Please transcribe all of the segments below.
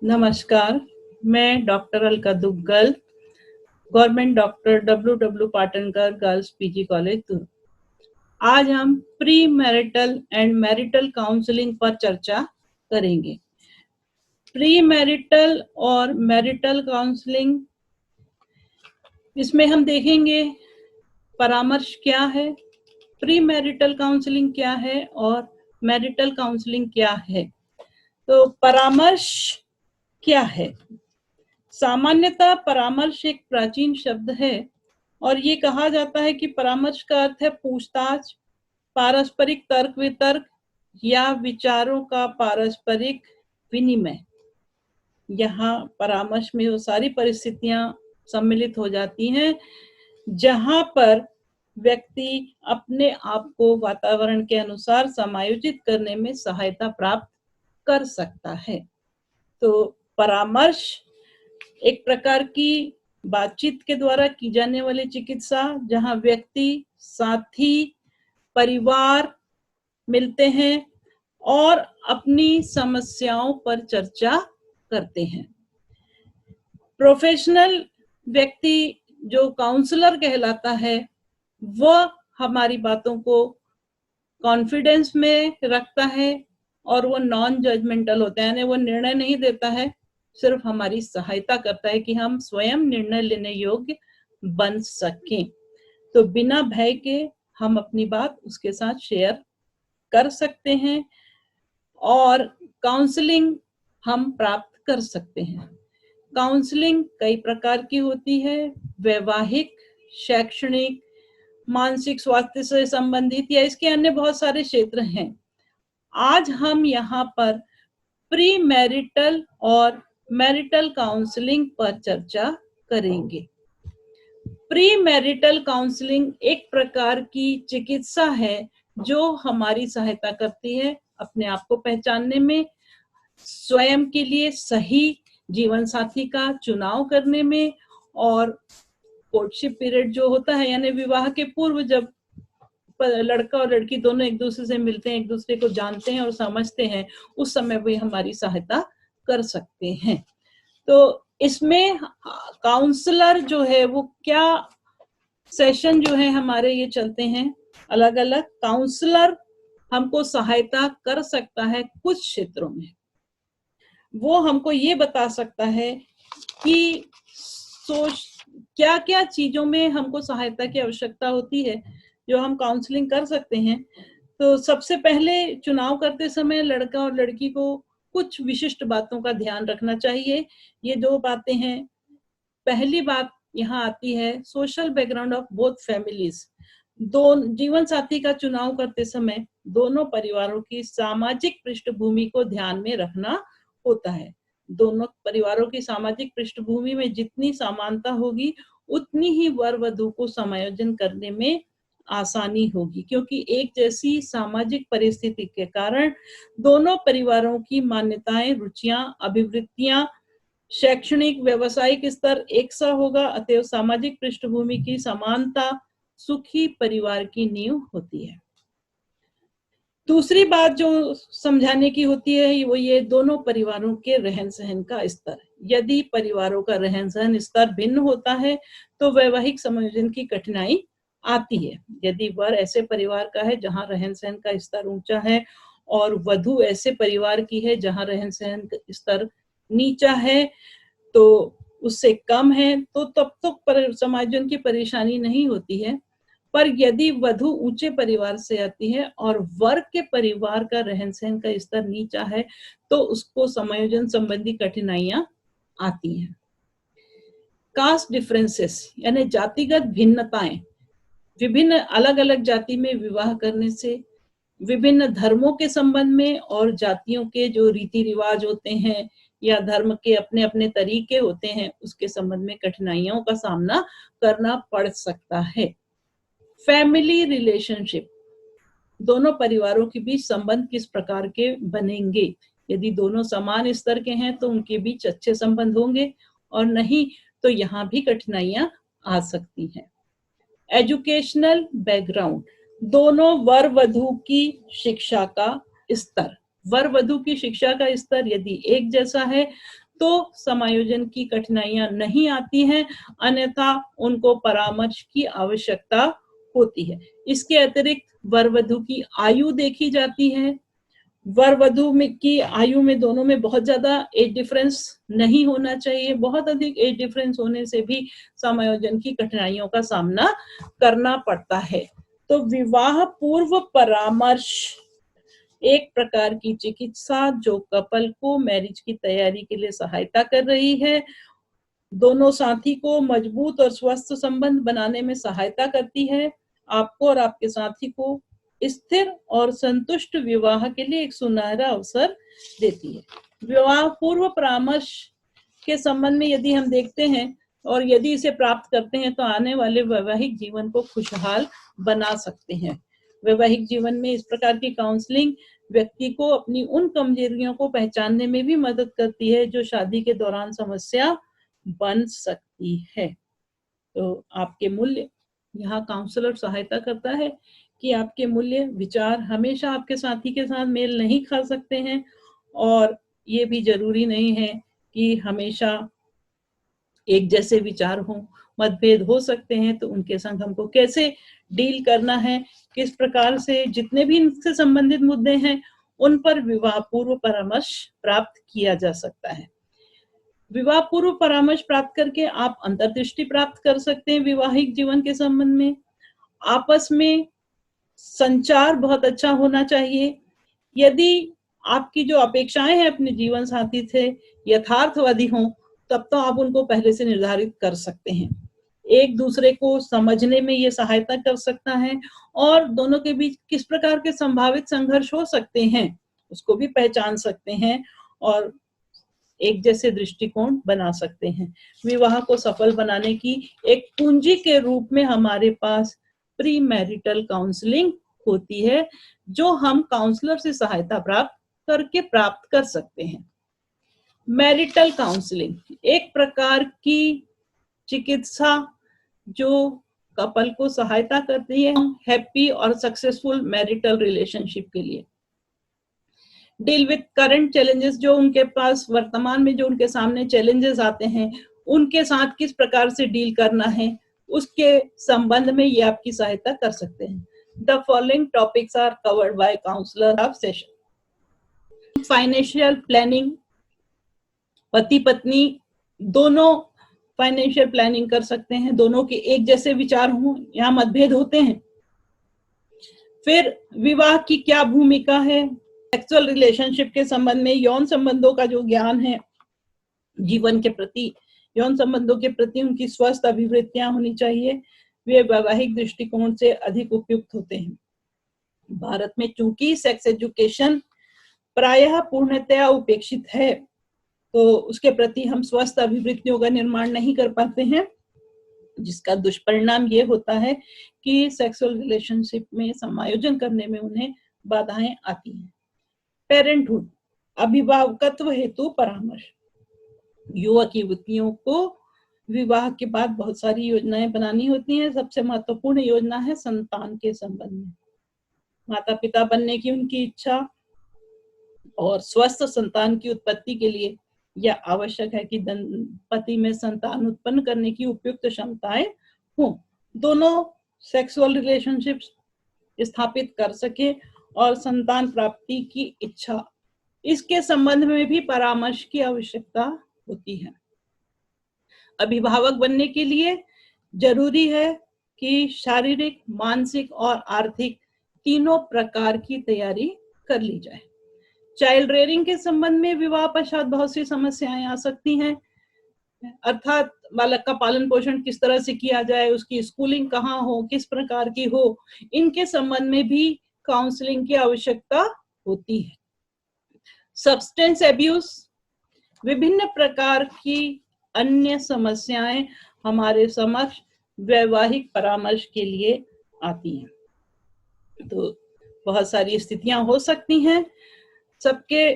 नमस्कार, मैं doctor Alka Duggal, government doctor W Patankar girls PG college Durg. आज हम pre marital and marital counselling पर चर्चा करेंगे। प्री मैरिटल और मैरिटल काउंसलिंग, इसमें हम देखेंगे परामर्श क्या है, प्री मैरिटल काउंसलिंग क्या है और मैरिटल काउंसलिंग क्या है। तो परामर्श क्या है? सामान्यतः परामर्श एक प्राचीन शब्द है और ये कहा जाता है कि परामर्श का अर्थ है पूछताछ, पारस्परिक तर्क वितर्क या विचारों का पारस्परिक विनिमय। यहाँ परामर्श में वो सारी परिस्थितियां सम्मिलित हो जाती हैं जहां पर व्यक्ति अपने आप को वातावरण के अनुसार समायोजित करने में सहायता प्राप्त कर सकता है। तो परामर्श एक प्रकार की बातचीत के द्वारा की जाने वाली चिकित्सा, जहां व्यक्ति, साथी, परिवार मिलते हैं और अपनी समस्याओं पर चर्चा करते हैं। प्रोफेशनल व्यक्ति जो काउंसलर कहलाता है, वह हमारी बातों को कॉन्फिडेंस में रखता है और वो नॉन जजमेंटल होता है, यानी वो निर्णय नहीं देता है, सिर्फ हमारी सहायता करता है कि हम स्वयं निर्णय लेने योग्य बन सकें। तो बिना भय के हम अपनी बात उसके साथ शेयर कर सकते हैं और काउंसलिंग हम प्राप्त कर सकते हैं। काउंसलिंग कई प्रकार की होती है, वैवाहिक, शैक्षणिक, मानसिक स्वास्थ्य से संबंधित या इसके अन्य बहुत सारे क्षेत्र हैं। आज हम यहाँ पर प्री मैरिटल और मैरिटल काउंसलिंग पर चर्चा करेंगे। प्री मैरिटल काउंसलिंग एक प्रकार की चिकित्सा है जो हमारी सहायता करती है अपने आप को पहचानने में, स्वयं के लिए सही जीवन साथी का चुनाव करने में, और कोर्टशिप पीरियड जो होता है यानी विवाह के पूर्व, जब लड़का और लड़की दोनों एक दूसरे से मिलते हैं, एक दूसरे को जानते हैं और समझते हैं, उस समय भी हमारी सहायता कर सकते हैं। तो इसमें काउंसलर जो है वो क्या सेशन जो है हमारे ये चलते हैं अलग अलग। काउंसलर हमको सहायता कर सकता है कुछ क्षेत्रों में। वो हमको ये बता सकता है कि क्या क्या चीजों में हमको सहायता की आवश्यकता होती है जो हम काउंसलिंग कर सकते हैं। तो सबसे पहले चुनाव करते समय लड़का और लड़की को कुछ विशिष्ट बातों का ध्यान रखना चाहिए। ये दो बातें हैं। पहली बात यहाँ आती है social background of both families. दो जीवन साथी का चुनाव करते समय दोनों परिवारों की सामाजिक पृष्ठभूमि को ध्यान में रखना होता है। दोनों परिवारों की सामाजिक पृष्ठभूमि में जितनी समानता होगी उतनी ही वर वधु को समायोजन करने में आसानी होगी, क्योंकि एक जैसी सामाजिक परिस्थिति के कारण दोनों परिवारों की मान्यताएं, रुचियां, अभिवृत्तियां, शैक्षणिक, व्यावसायिक स्तर एक सा होगा। अतएव सामाजिक पृष्ठभूमि की समानता सुखी परिवार की नींव होती है। दूसरी बात जो समझाने की होती है वो ये दोनों परिवारों के रहन सहन का स्तर। यदि परिवारों का रहन सहन स्तर भिन्न होता है तो वैवाहिक समायोजन की कठिनाई आती है। यदि वर ऐसे परिवार का है जहां रहन सहन का स्तर ऊंचा है और वधु ऐसे परिवार की है जहां रहन सहन का स्तर नीचा है, तो उससे कम है, तो तब तो समायोजन की परेशानी नहीं होती है। पर यदि वधु ऊंचे परिवार से आती है और वर के परिवार का रहन सहन का स्तर नीचा है तो उसको समायोजन संबंधी कठिनाइयां आती हैं। कास्ट डिफरेंसेस यानी जातिगत भिन्नताएं, विभिन्न अलग अलग जाति में विवाह करने से विभिन्न धर्मों के संबंध में और जातियों के जो रीति रिवाज होते हैं या धर्म के अपने अपने तरीके होते हैं उसके संबंध में कठिनाइयों का सामना करना पड़ सकता है। फैमिली रिलेशनशिप, दोनों परिवारों के बीच संबंध किस प्रकार के बनेंगे। यदि दोनों समान स्तर के हैं तो उनके बीच अच्छे संबंध होंगे, और नहीं तो यहाँ भी कठिनाइयां आ सकती हैं। एजुकेशनल बैकग्राउंड, दोनों वर वधु की शिक्षा का स्तर, वर वधु की शिक्षा का स्तर यदि एक जैसा है तो समायोजन की कठिनाइयां नहीं आती हैं, अन्यथा उनको परामर्श की आवश्यकता होती है। इसके अतिरिक्त वर वधू की आयु देखी जाती है। वर वधू में की आयु में दोनों में बहुत ज्यादा एज डिफरेंस नहीं होना चाहिए। बहुत अधिक एज डिफरेंस होने से भी समायोजन की कठिनाइयों का सामना करना पड़ता है। तो विवाह पूर्व परामर्श एक प्रकार की चिकित्सा जो कपल को मैरिज की तैयारी के लिए सहायता कर रही है, दोनों साथी को मजबूत और स्वस्थ संबंध बनाने में सहायता करती है, आपको और आपके साथी को स्थिर और संतुष्ट विवाह के लिए एक सुनहरा अवसर देती है। विवाह पूर्व परामर्श के संबंध में यदि हम देखते हैं और यदि इसे प्राप्त करते हैं तो आने वाले वैवाहिक जीवन को खुशहाल बना सकते हैं। वैवाहिक जीवन में इस प्रकार की काउंसलिंग व्यक्ति को अपनी उन कमजोरियों को पहचानने में भी मदद करती है जो शादी के दौरान समस्या बन सकती है। तो आपके मूल्य, यहाँ काउंसलर सहायता करता है कि आपके मूल्य विचार हमेशा आपके साथी के साथ मेल नहीं खा सकते हैं, और ये भी जरूरी नहीं है कि हमेशा एक जैसे विचार हों, मतभेद हो सकते हैं। तो उनके संग हमको कैसे डील करना है, किस प्रकार से, जितने भी इनसे संबंधित मुद्दे हैं उन पर विवाह पूर्व परामर्श प्राप्त किया जा सकता है। विवाह पूर्व परामर्श प्राप्त करके आप अंतर्दृष्टि प्राप्त कर सकते हैं वैवाहिक जीवन के संबंध में। आपस में संचार बहुत अच्छा होना चाहिए। यदि आपकी जो अपेक्षाएं हैं अपने जीवन साथी से यथार्थवादी हों, तब तो आप उनको पहले से निर्धारित कर सकते हैं। एक दूसरे को समझने में ये सहायता कर सकता है, और दोनों के बीच किस प्रकार के संभावित संघर्ष हो सकते हैं उसको भी पहचान सकते हैं और एक जैसे दृष्टिकोण बना सकते हैं। विवाह को सफल बनाने की एक पूंजी के रूप में हमारे पास प्री मैरिटल काउंसलिंग होती है, जो हम काउंसलर से सहायता प्राप्त कर सकते हैं। मैरिटल काउंसलिंग एक प्रकार की चिकित्सा जो कपल को सहायता करती है हैप्पी और सक्सेसफुल मैरिटल रिलेशनशिप के लिए। डील विद करंट चैलेंजेस, जो उनके पास वर्तमान में जो उनके सामने चैलेंजेस आते हैं उनके साथ किस प्रकार से डील करना है, उसके संबंध में ये आपकी सहायता कर सकते हैं। The following topics are covered by counsellor of session. Financial planning, पति पत्नी दोनों फाइनेंशियल प्लानिंग कर सकते हैं, दोनों के एक जैसे विचार हों, यहाँ मतभेद होते हैं। फिर विवाह की क्या भूमिका है, सेक्सुअल रिलेशनशिप के संबंध में यौन संबंधों का जो ज्ञान है, जीवन के प्रति यौन संबंधों के प्रति उनकी स्वस्थ अभिवृत्तियां होनी चाहिए, वे वैवाहिक दृष्टिकोण से अधिक उपयुक्त होते हैं। भारत में चूंकि सेक्स एजुकेशन प्रायः पूर्णतया उपेक्षित है, तो उसके प्रति हम स्वस्थ अभिवृत्तियों का निर्माण नहीं कर पाते हैं, जिसका दुष्परिणाम ये होता है कि सेक्सुअल रिलेशनशिप में समायोजन करने में उन्हें बाधाएं आती हैं। पेरेंटहुड, अभिभावकत्व हेतु परामर्श, युवक युवतियों को विवाह के बाद बहुत सारी योजनाएं बनानी होती हैं। सबसे महत्वपूर्ण योजना है संतान के संबंध में। माता पिता बनने की उनकी इच्छा और स्वस्थ संतान की उत्पत्ति के लिए यह आवश्यक है कि दंपति में संतान उत्पन्न करने की उपयुक्त क्षमताएं हों, दोनों सेक्सुअल रिलेशनशिप्स स्थापित कर सके और संतान प्राप्ति की इच्छा, इसके संबंध में भी परामर्श की आवश्यकता होती है। अभिभावक बनने के लिए जरूरी है कि शारीरिक, मानसिक और आर्थिक तीनों प्रकार की तैयारी कर ली जाए। चाइल्ड रेयरिंग के संबंध में विवाह पश्चात बहुत सी समस्याएं आ सकती हैं, अर्थात बालक का पालन पोषण किस तरह से किया जाए, उसकी स्कूलिंग कहाँ हो, किस प्रकार की हो, इनके संबंध में भी काउंसलिंग की आवश्यकता होती है। सब्सटेंस एब्यूज, विभिन्न प्रकार की अन्य समस्याएं हमारे समक्ष वैवाहिक परामर्श के लिए आती हैं। तो बहुत सारी स्थितियां हो सकती हैं सबके।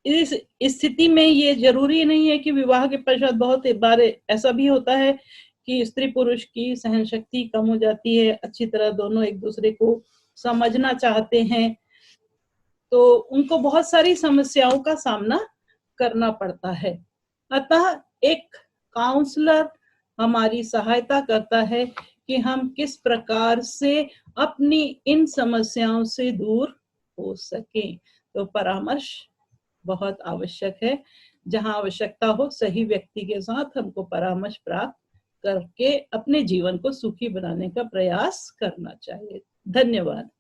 इस स्थिति में ये जरूरी नहीं है कि विवाह के पश्चात बहुत बार ऐसा भी होता है कि स्त्री पुरुष की सहन शक्ति कम हो जाती है, अच्छी तरह दोनों एक दूसरे को समझना चाहते हैं, तो उनको बहुत सारी समस्याओं का सामना करना पड़ता है। अतः एक काउंसलर हमारी सहायता करता है कि हम किस प्रकार से अपनी इन समस्याओं से दूर हो सकें। तो परामर्श बहुत आवश्यक है। जहां आवश्यकता हो सही व्यक्ति के साथ हमको परामर्श प्राप्त करके अपने जीवन को सुखी बनाने का प्रयास करना चाहिए। धन्यवाद।